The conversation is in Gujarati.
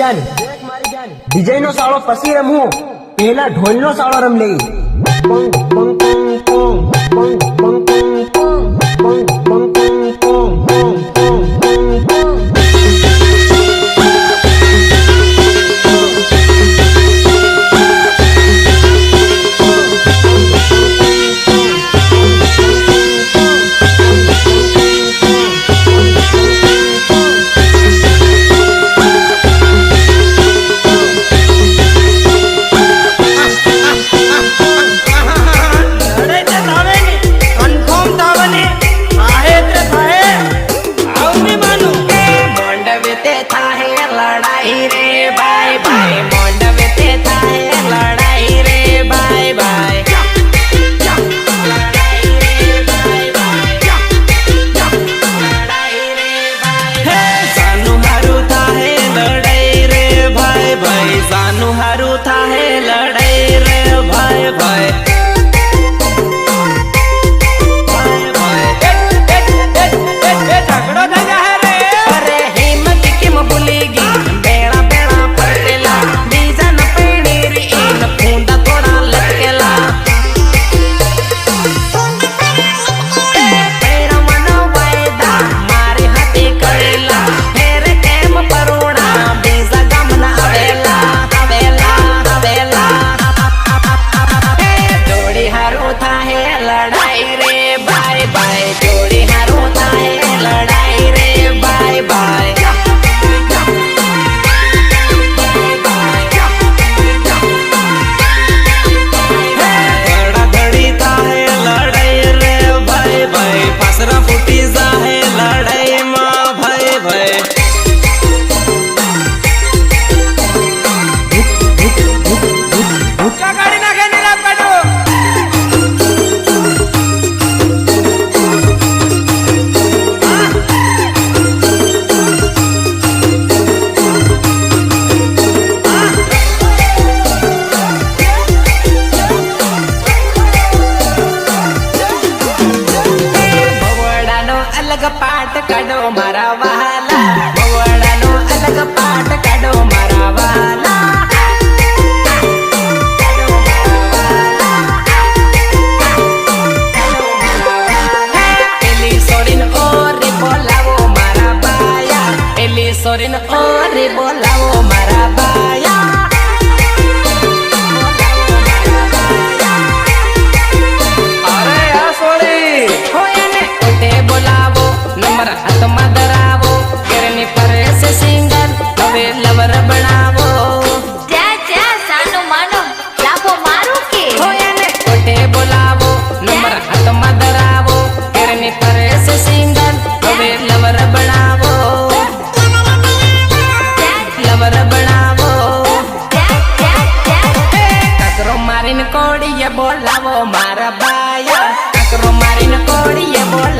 જાન ડીજે નો સાળો પછી રમવું, પહેલા ઢોલ નો સાળો રમ લઈ. Pong pong pong pong pong pong pong pong pong pong pong pong pong pong. પાટ કાઢો મારા વાલા, ભવડાનો અલગ પાટ કાઢો મારા વાલા. એલી સોરીન ઓરે બોલાવો મારા બાયા, એલી સોરીન ઓરે બોલાવો મારા બાયા. અરે આ સોરી હોય ને ઓટે બોલાવો, નંબર હાથમાં ધરાવો, કેરની પરેશ સિંગર હવે લવર બનાવો. સાનો માનો લાભો મારું કે હોય ને ઓટે બોલાવો, નંબર હાથમાં ધરાવો, કેરની પરેશ સિંગર હવે લવર બનાવો. લવર બનાવો. કાકરો મારીને કોડીએ બોલાવો મારા બાયા, કાકરો મારીને કોડીએ બોલાવો.